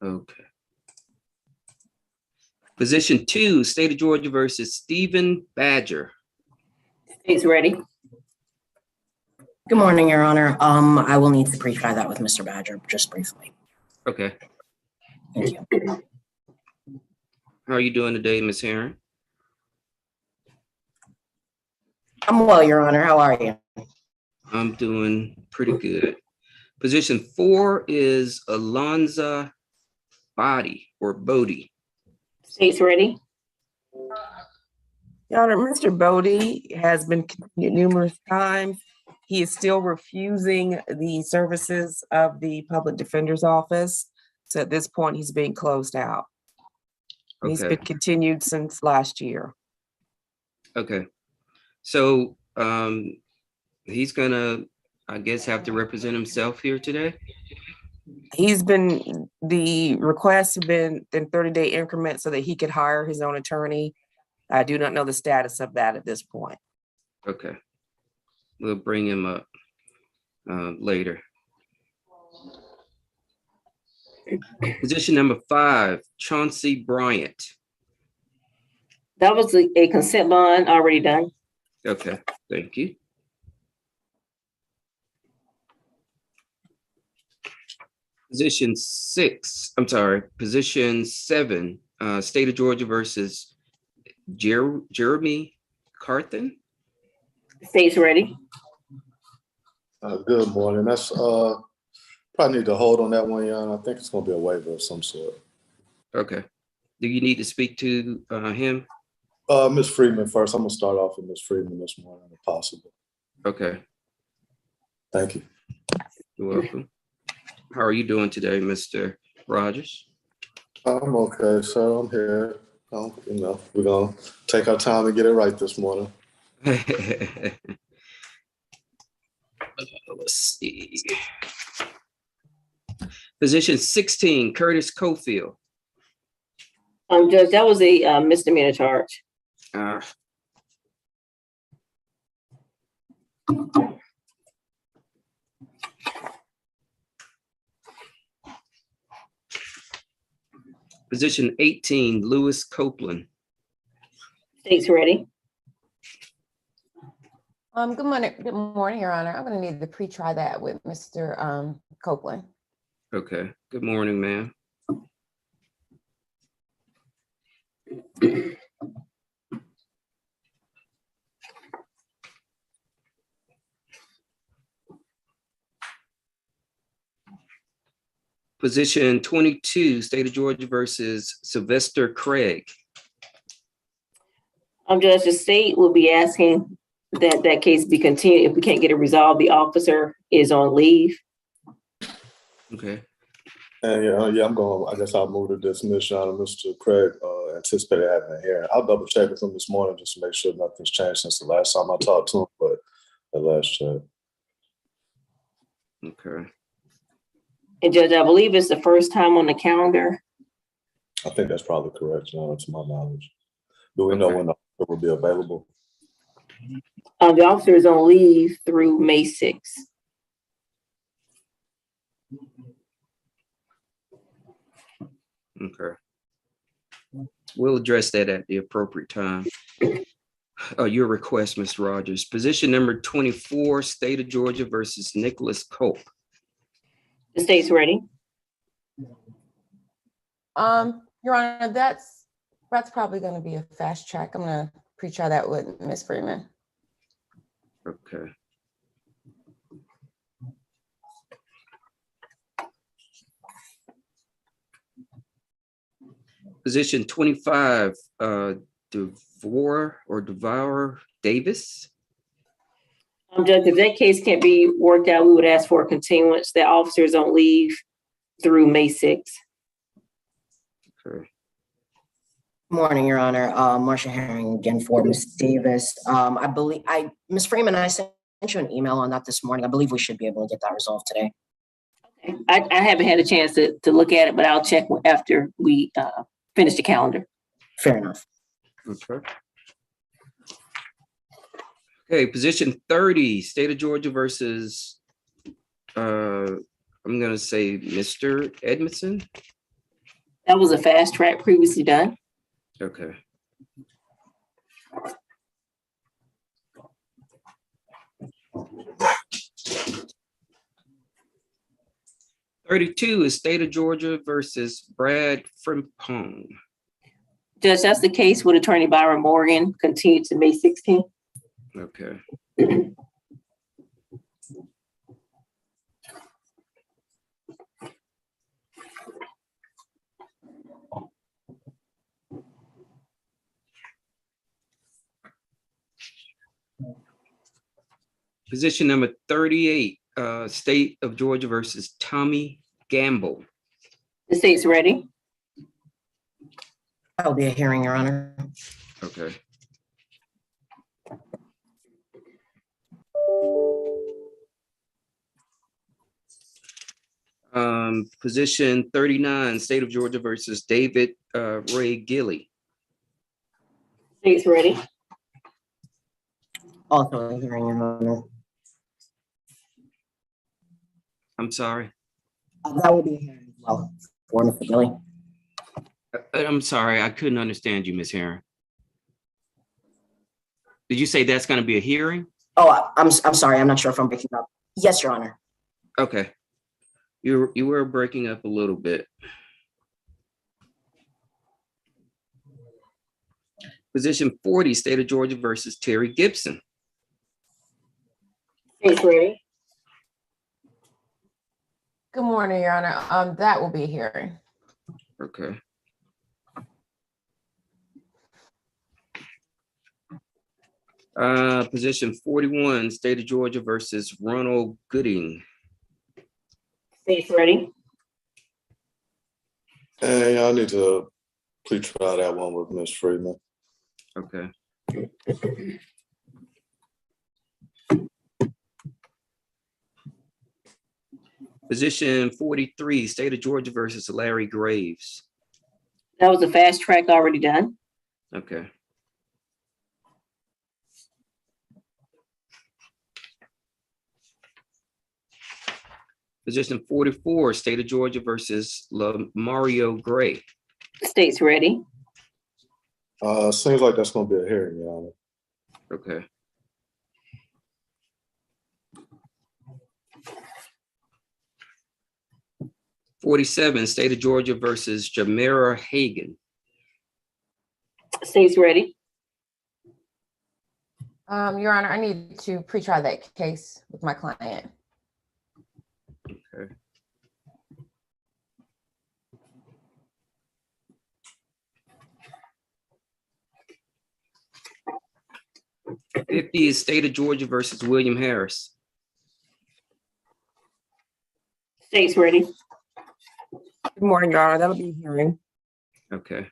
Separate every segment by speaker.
Speaker 1: Okay. Position 2, State of Georgia versus Stephen Badger.
Speaker 2: State's ready.
Speaker 3: Good morning, Your Honor. I will need to pre-try that with Mr. Badger just briefly.
Speaker 1: Okay.
Speaker 3: Thank you.
Speaker 1: How are you doing today, Ms. Herron?
Speaker 3: I'm well, Your Honor. How are you?
Speaker 1: I'm doing pretty good. Position 4 is Alonza Bodie.
Speaker 2: State's ready.
Speaker 4: Your Honor, Mr. Bodie has been continued numerous times. He is still refusing the services of the public defender's office. So at this point, he's being closed out. And he's been continued since last year.
Speaker 1: Okay. So he's gonna, I guess, have to represent himself here today.
Speaker 4: The requests have been in 30-day increments so that he could hire his own attorney. I do not know the status of that at this point.
Speaker 1: Okay. We'll bring him up later. Position number 5, Chauncey Bryant.
Speaker 2: That was a consent bond already done.
Speaker 1: Okay, thank you. Position 7, State of Georgia versus Jeremy Carthen.
Speaker 2: State's ready.
Speaker 5: Good morning. That's probably need to hold on that one, Jan. I think it's going to be a waiver of some sort.
Speaker 1: Okay. Do you need to speak to him?
Speaker 5: Ms. Freeman first. I'm going to start off with Ms. Freeman this morning, if possible.
Speaker 1: Okay.
Speaker 5: Thank you.
Speaker 1: You're welcome. How are you doing today, Mr. Rogers?
Speaker 5: I'm okay, sir. I'm here. We're going to take our time and get it right this morning.
Speaker 1: Let's see. Position 16, Curtis Cofield.
Speaker 2: Judge, that was a misdemeanor charge.
Speaker 1: Position 18, Lewis Copeland.
Speaker 2: State's ready.
Speaker 6: Good morning, Your Honor. I'm going to need to pre-try that with Mr. Copeland.
Speaker 1: Okay. Good morning, ma'am. Position 22, State of Georgia versus Sylvester Craig.
Speaker 2: Judge, the state will be asking that case be continued. If we can't get it resolved, the officer is on leave.
Speaker 1: Okay.
Speaker 5: And I guess I'll move to dismiss, Your Mr. Craig anticipated having a hearing. I'll double check with him this morning just to make sure nothing's changed since the last time I talked to him, but the last check.
Speaker 1: Okay.
Speaker 5: And
Speaker 2: Judge, I believe it's the first time on the calendar.
Speaker 5: I think that's probably correct, Your Honor, to my knowledge. Do we know when the officer will be available?
Speaker 2: The officer is on leave through May 6th.
Speaker 1: Okay. We'll address that at the appropriate time. Your request, Mr. Rogers. Position number 24, State of Georgia versus Nicholas Cope.
Speaker 2: The state's ready.
Speaker 6: Your Honor, that's probably going to be a fast track. I'm going to pre-try that with Ms. Freeman.
Speaker 1: Okay. Position 25, Devour Davis.
Speaker 2: Judge, if that case can't be worked out, we would ask for a continuance. The officer is on leave through May 6th.
Speaker 1: Okay.
Speaker 3: Morning, Your Honor. Marcia Herring again for Ms. Davis. I believe Ms. Freeman, I sent you an email on that this morning. I believe we should be able to get that resolved today.
Speaker 2: Okay. I haven't had a chance to look at it, but I'll check after we finish the calendar.
Speaker 3: Fair enough.
Speaker 1: Okay. Okay, position 30, State of Georgia versus, I'm going to say Mr. Edmondson.
Speaker 2: That was a fast track previously done.
Speaker 1: Okay. $32 is State of Georgia versus Brad Frimpong.
Speaker 2: Judge, that's the case with Attorney Byron Morgan, continued to May 16th.
Speaker 1: Okay. Position number 38, State of Georgia versus Tommy Gamble.
Speaker 2: The state's ready.
Speaker 3: That'll be a hearing, Your Honor.
Speaker 1: Okay. Position 39, State of Georgia versus David Ray Gilly.
Speaker 2: State's ready.
Speaker 3: Also a hearing, Your Honor.
Speaker 1: I'm sorry.
Speaker 3: That will be a hearing as well for Mr. Gilly.
Speaker 1: I'm sorry, I couldn't understand you, Ms. Herring. Did you say that's going to be a hearing?
Speaker 3: Oh, I'm sorry. I'm not sure if I'm breaking up. Yes, Your Honor.
Speaker 1: Okay. You were breaking up a little bit. Position 40, State of Georgia versus Terry Gibson.
Speaker 2: State's ready.
Speaker 6: Good morning, Your Honor. That will be a hearing.
Speaker 1: Okay. Position 41, State of Georgia versus Ronald Gooding.
Speaker 2: State's ready.
Speaker 5: And y'all need to please try that one with Ms. Freeman.
Speaker 1: Okay. Position 43, State of Georgia versus Larry Graves.
Speaker 2: That was a fast track already done.
Speaker 1: Okay. Position 44, State of Georgia versus Mario Gray.
Speaker 2: State's ready.
Speaker 5: Seems like that's gonna be a hearing, Your Honor.
Speaker 1: Okay. $47, State of Georgia versus Jamera Hagan.
Speaker 2: State's ready.
Speaker 6: Your Honor, I need to pre-try that case with my client.
Speaker 1: Okay. $50 is State of Georgia versus William Harris.
Speaker 2: State's ready.
Speaker 4: Good morning, Your Honor. That'll be a hearing.
Speaker 1: Okay.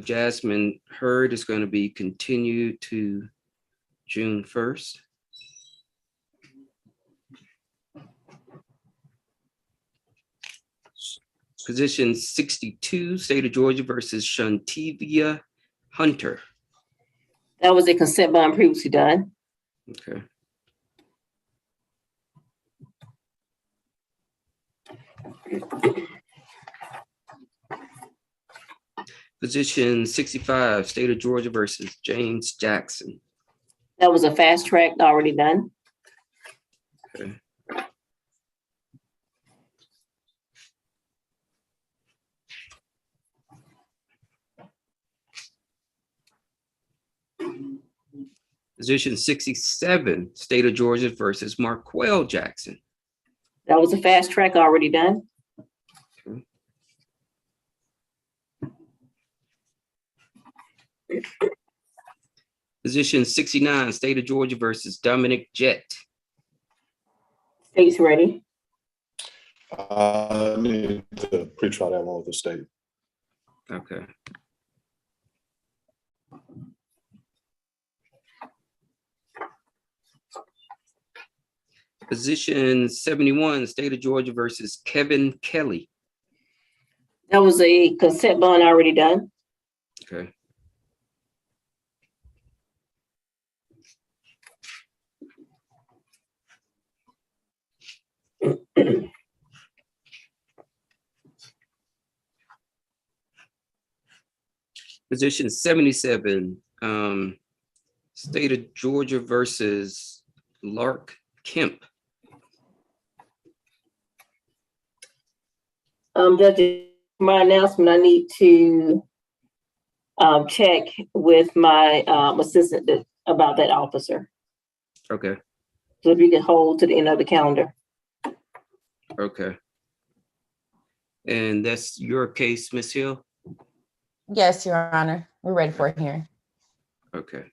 Speaker 1: Jasmine Hurd is going to be continued to June 1st. Position 62, State of Georgia versus Shantivia Hunter.
Speaker 2: That was a consent bond previously done.
Speaker 1: Okay. Position 65, State of Georgia versus James Jackson.
Speaker 2: That was a fast track already done.
Speaker 1: Okay. Position 67, State of Georgia versus Marquell Jackson.
Speaker 2: That was a fast track already done.
Speaker 1: Okay. Position 69, State of Georgia versus Dominic Jett.
Speaker 2: State's ready.
Speaker 5: I need to pre-try that one with the state.
Speaker 1: Okay. Position 71, State of Georgia versus Kevin Kelly.
Speaker 2: That was a consent bond already done.
Speaker 1: Okay. Position 77, State of Georgia versus Lark Kemp.
Speaker 2: Judge, my announcement, I need to check with my assistant about that officer.
Speaker 1: Okay,
Speaker 2: So if you can hold to the end of the calendar.
Speaker 1: okay. And that's your case, Ms. Hill?
Speaker 6: Yes, Your Honor. We're ready for a hearing.
Speaker 1: Okay.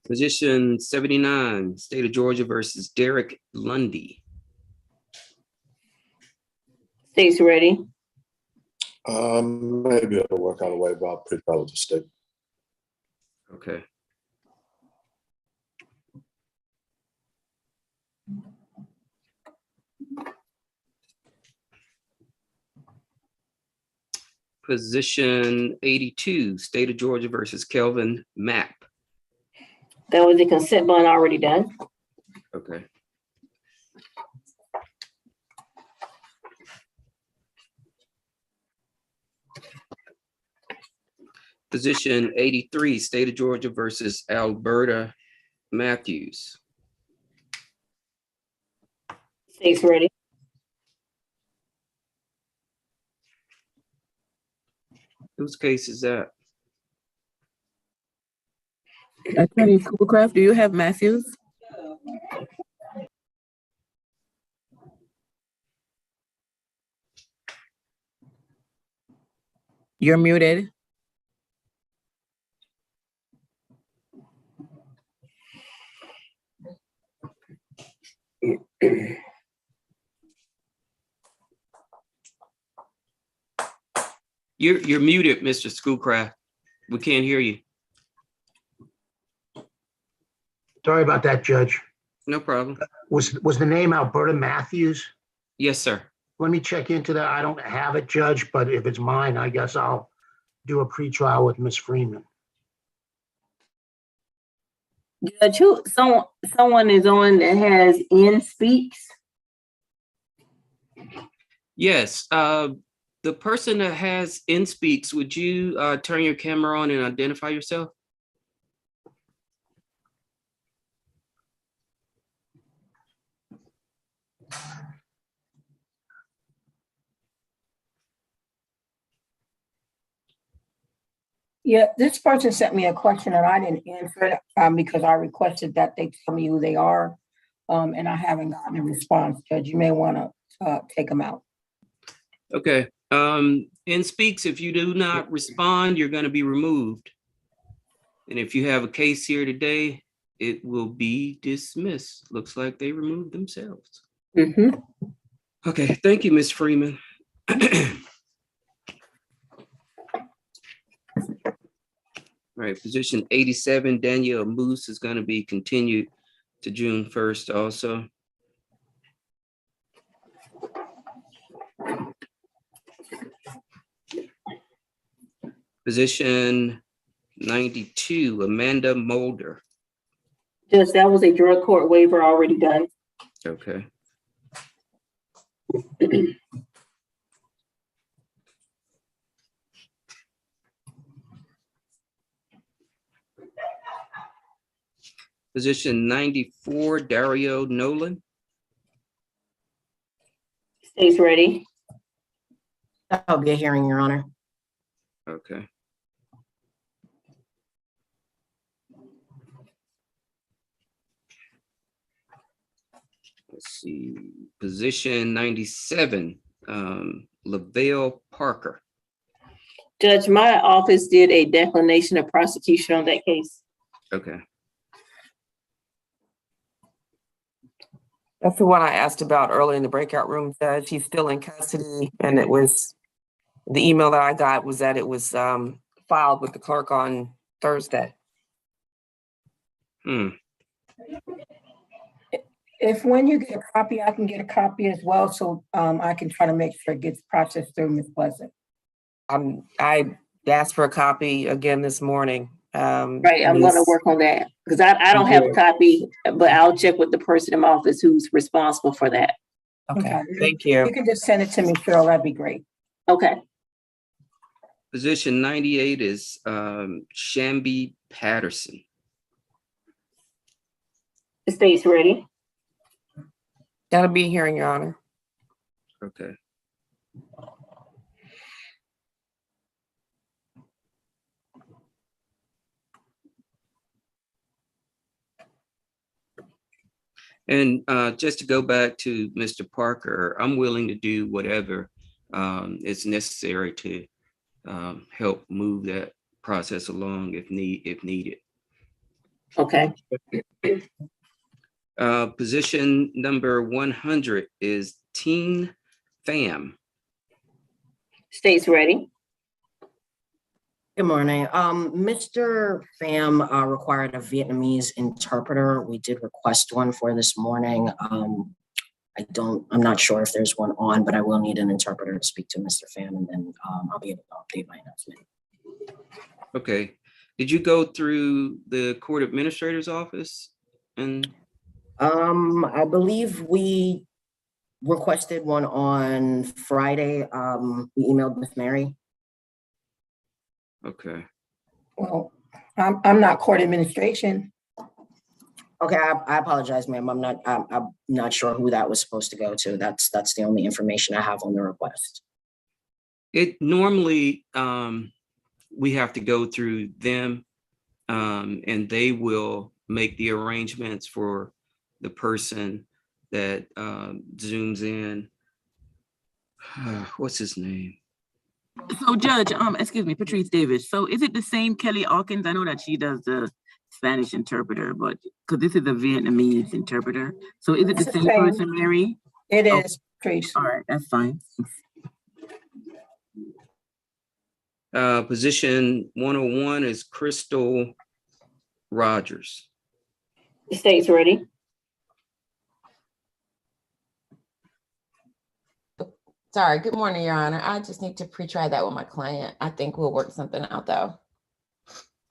Speaker 1: Position 79, State of Georgia versus Derek Lundy.
Speaker 2: State's ready.
Speaker 5: Maybe it'll work out a way, but I'm pretty proud of the state.
Speaker 1: Okay. Position 82, State of Georgia versus Kelvin Mapp.
Speaker 2: That was the consent bond already done.
Speaker 1: Okay. Position 83, State of Georgia versus Alberta Matthews.
Speaker 2: State's ready.
Speaker 1: Whose case is that?
Speaker 4: Attorney Schoolcraft, do you have Matthews? You're muted.
Speaker 1: You're muted, Mr. Schoolcraft. We can't hear you.
Speaker 7: Sorry about that, Judge.
Speaker 1: No problem.
Speaker 7: Was the name Alberta Matthews?
Speaker 1: Yes, sir.
Speaker 7: Let me check into that. I don't have it, Judge, but if it's mine, I guess I'll do a pretrial with Ms. Freeman.
Speaker 2: Judge, someone is on that has in speaks.
Speaker 1: Yes. The person that has in speaks, would you turn your camera on and identify yourself?
Speaker 8: Yeah, this person sent me a question and I didn't answer it because I requested that they tell me who they are. And I haven't gotten a response, Judge. You may want to take them out.
Speaker 1: Okay. In speaks, if you do not respond, you're going to be removed. And if you have a case here today, it will be dismissed. Looks like they removed themselves.
Speaker 2: Mm-hmm.
Speaker 1: Okay, thank you, Ms. Freeman. All right, position 87, Danielle Moose is going to be continued to June 1st also. Position 92, Amanda Mulder.
Speaker 2: Judge, that was a drug court waiver already done.
Speaker 1: Okay. Position 94, Dario Nolan.
Speaker 2: State's ready.
Speaker 3: That'll be a hearing, Your Honor.
Speaker 1: Okay. Let's see, position 97, LaVale Parker.
Speaker 2: Judge, my office did a declination of prosecution on that case.
Speaker 1: Okay.
Speaker 4: That's the one I asked about earlier in the breakout room, Judge. He's still in custody, and it was, the email that I got was that it was filed with the clerk on Thursday.
Speaker 8: If when you get a copy, I can get a copy as well, so I can try to make sure it gets processed through Ms. Pleasant.
Speaker 4: I asked for a copy again this morning.
Speaker 2: Right, I'm gonna work on that, because I don't have a copy, but I'll check with the person in my office who's responsible for that.
Speaker 4: Okay, thank you.
Speaker 8: You can just send it to me, Cheryl, that'd be great.
Speaker 2: Okay,
Speaker 1: Position 98 is Shambi Patterson.
Speaker 2: the state's ready.
Speaker 4: That'll be a hearing, Your Honor.
Speaker 1: Okay. And just to go back to Mr. Parker, I'm willing to do whatever is necessary to help move that process along if needed.
Speaker 2: Okay,
Speaker 1: Position number 100 is Teen Pham.
Speaker 2: state's ready.
Speaker 3: Good morning. Mr. Pham required a Vietnamese interpreter. We did request one for this morning. I'm not sure if there's one on, but I will need an interpreter to speak to Mr. Pham, and then I'll be able to update my announcement.
Speaker 1: Okay. Did you go through the court administrator's office? And
Speaker 3: I believe we requested one on Friday. We emailed Miss Mary.
Speaker 1: okay.
Speaker 8: Well, I'm not court administration.
Speaker 3: Okay, I apologize, ma'am. I'm not sure who that was supposed to go to. That's the only information I have on the request.
Speaker 1: It normally we have to go through them and they will make the arrangements for the person that zooms in. What's his name?
Speaker 9: So Judge, excuse me, Patrice Davis. So is it the same Kelly Hawkins? I know that she does the Spanish interpreter, but because this is a Vietnamese interpreter. So is it the
Speaker 8: It's the
Speaker 9: same
Speaker 8: same.
Speaker 9: person, Mary?
Speaker 8: It
Speaker 9: Oh.
Speaker 8: is, Patrice.
Speaker 9: All right, that's fine.
Speaker 1: Position 101 is Crystal Rogers.
Speaker 2: The state's ready.
Speaker 6: Sorry, good morning, Your Honor. I just need to pre-try that with my client. I think we'll work something out though.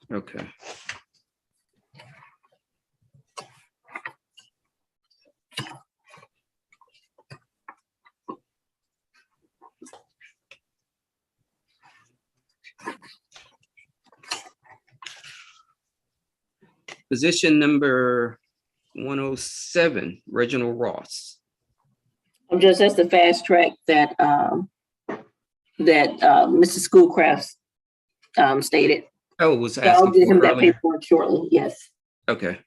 Speaker 1: Okay. Position number 107, Reginald Ross.
Speaker 2: That's the fast track that Mr. Schoolcraft stated.
Speaker 1: Oh, was
Speaker 2: So I'll
Speaker 1: asking
Speaker 2: give him
Speaker 1: for
Speaker 2: that
Speaker 1: earlier.
Speaker 2: paperwork shortly, yes.
Speaker 1: Okay.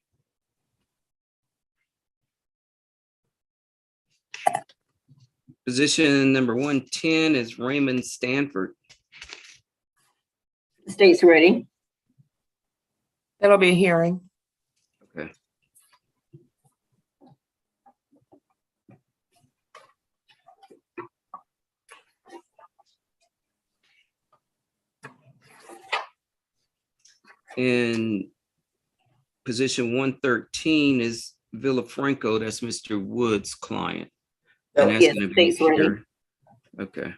Speaker 1: Position number 110 is Raymond Stanford.
Speaker 2: The state's ready.
Speaker 4: That'll be a hearing.
Speaker 1: Okay. And position 113 is Villafranco. That's Mr. Wood's client. And that's
Speaker 2: Yes,
Speaker 1: going to be
Speaker 2: state's ready.
Speaker 1: here. Okay.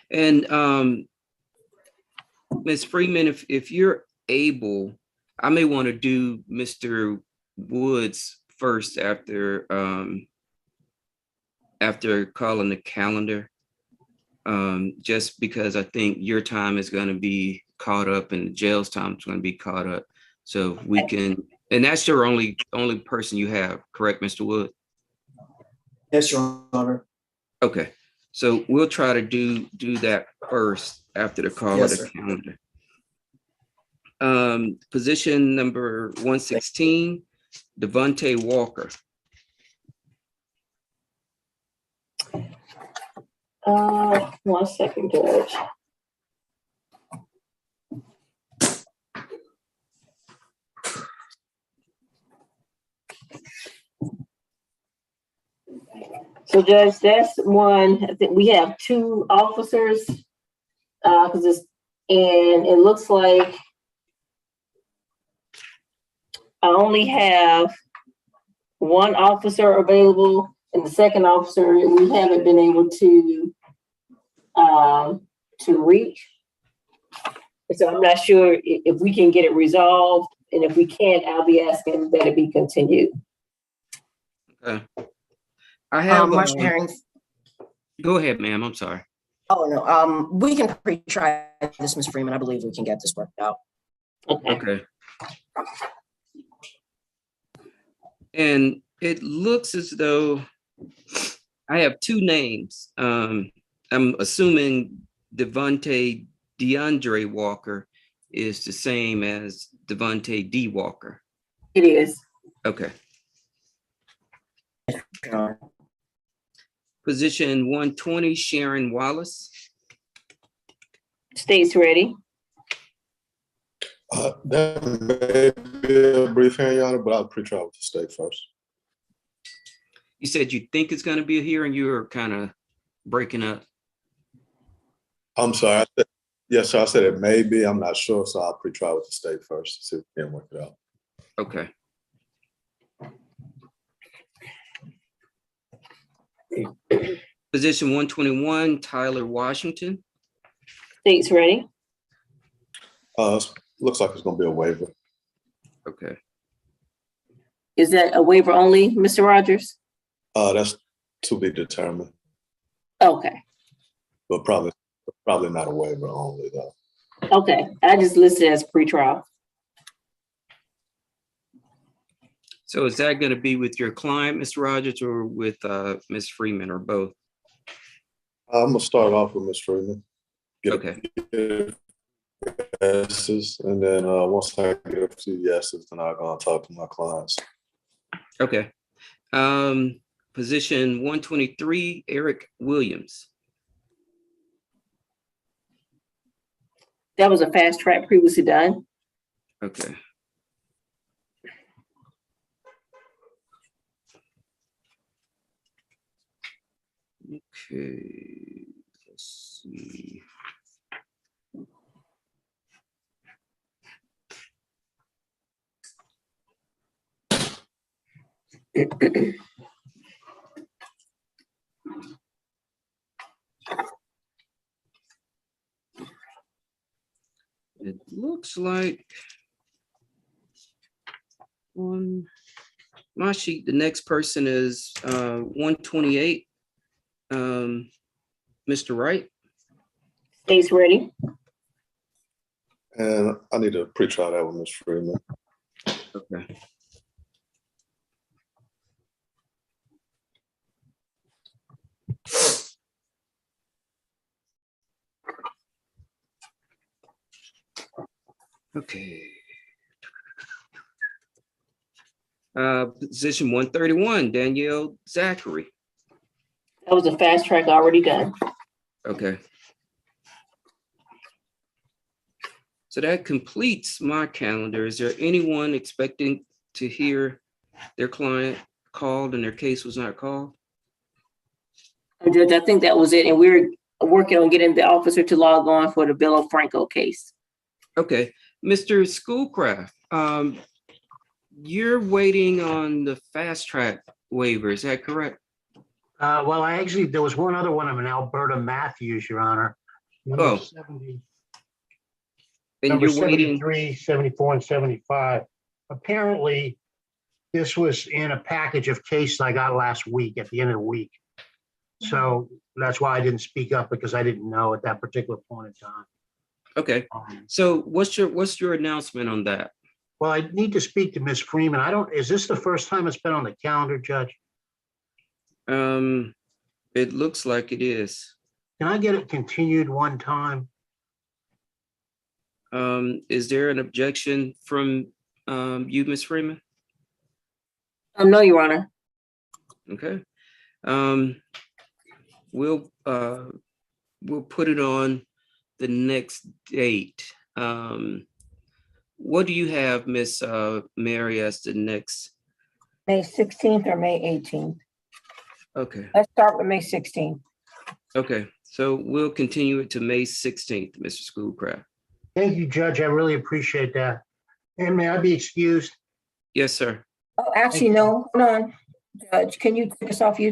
Speaker 1: And Ms. Freeman, if you're able, I may want to do Mr. Woods first after calling the calendar. Just because I think your time is going to be caught up and the jail's time is going to be caught up. So we can, and that's your only person you have, correct, Mr. Wood?
Speaker 10: Yes, Your Honor.
Speaker 1: Okay, so we'll try to do that first after the call
Speaker 10: Yes,
Speaker 1: of the
Speaker 10: sir.
Speaker 1: calendar. Position number 116, Devontae Walker.
Speaker 2: One second, Judge. So Judge, that's one, I think we have two officers, and it looks like I only have one officer available, and the second officer, we haven't been able to reach. So I'm not sure if we can get it resolved, and if we can't, I'll be asking that it be continued.
Speaker 1: Okay. I have,
Speaker 3: Marcia Herring.
Speaker 1: go ahead, ma'am. I'm sorry.
Speaker 3: Oh, no, we can pre-try this, Ms. Freeman. I believe we can get this worked out.
Speaker 1: Okay. And it looks as though I have two names. I'm assuming Devontae DeAndre Walker is the same as Devontae D. Walker.
Speaker 2: It is.
Speaker 1: Okay. Position 120, Sharon Wallace.
Speaker 2: State's ready.
Speaker 5: That may be a brief hearing, Your Honor, but I'll pre-trial with the state first.
Speaker 1: You said you think it's going to be a hearing. You were kind of breaking up.
Speaker 5: I'm sorry. Yes, sir. I said it may be. I'm not sure, so I'll pre-trial with the state first, see if we can work it out.
Speaker 1: Okay. Position 121, Tyler Washington.
Speaker 2: State's ready.
Speaker 5: Looks like it's gonna be a waiver.
Speaker 1: Okay.
Speaker 2: Is that a waiver only, Mr. Rogers?
Speaker 5: That's to be determined,
Speaker 2: Okay,
Speaker 5: but probably not a waiver only though.
Speaker 2: okay. I just listed as pretrial.
Speaker 1: So is that going to be with your client, Mr. Rogers, or with Ms. Freeman, or both?
Speaker 5: I'm gonna start off with Ms. Freeman.
Speaker 1: Okay.
Speaker 5: Get yeses, and then once I get a few yeses, then I'm gonna talk to my clients.
Speaker 1: Okay. Position 123, Eric Williams.
Speaker 2: That was a fast track previously done.
Speaker 1: Okay. Okay, let's see. It looks like on my sheet, the next person is 128, Mr. Wright.
Speaker 2: State's ready.
Speaker 5: And I need to pre-trial that with Ms. Freeman.
Speaker 1: Okay. Okay. Position 131, Danielle Zachary.
Speaker 2: That was a fast track already done.
Speaker 1: Okay. So that completes my calendar. Is there anyone expecting to hear their client called and their case was not called?
Speaker 2: Judge, I think that was it. And we're working on getting the officer to log on for the Bill of Franco case.
Speaker 1: Okay, Mr. Schoolcraft, you're waiting on the fast track waiver, is that correct?
Speaker 7: Well, there was one other one of an Alberta Matthews, Your Honor. Number
Speaker 1: Oh.
Speaker 7: 70,
Speaker 1: And
Speaker 7: number
Speaker 1: you're waiting,
Speaker 7: 73, 74, and 75. Apparently, this was in a package of cases I got last week, at the end of the week. So that's why I didn't speak up, because I didn't know at that particular point in time.
Speaker 1: okay. So what's your announcement on that?
Speaker 7: Well, I need to speak to Ms. Freeman. Is this the first time it's been on the calendar, Judge?
Speaker 1: It looks like it is.
Speaker 7: Can I get it continued one time?
Speaker 1: Is there an objection from you, Ms. Freeman?
Speaker 2: No, Your Honor.
Speaker 1: Okay. We'll put it on the next date. What do you have, Miss Mary, as the next?
Speaker 8: May 16th or May 18th?
Speaker 1: Okay,
Speaker 8: Let's start with May 16th.
Speaker 1: okay. So we'll continue it to May 16th, Mr. Schoolcraft.
Speaker 7: Thank you, Judge. I really appreciate that. And may I be excused?
Speaker 1: Yes, sir.
Speaker 8: Oh, actually, no, hold on. Judge, can you take us off YouTube?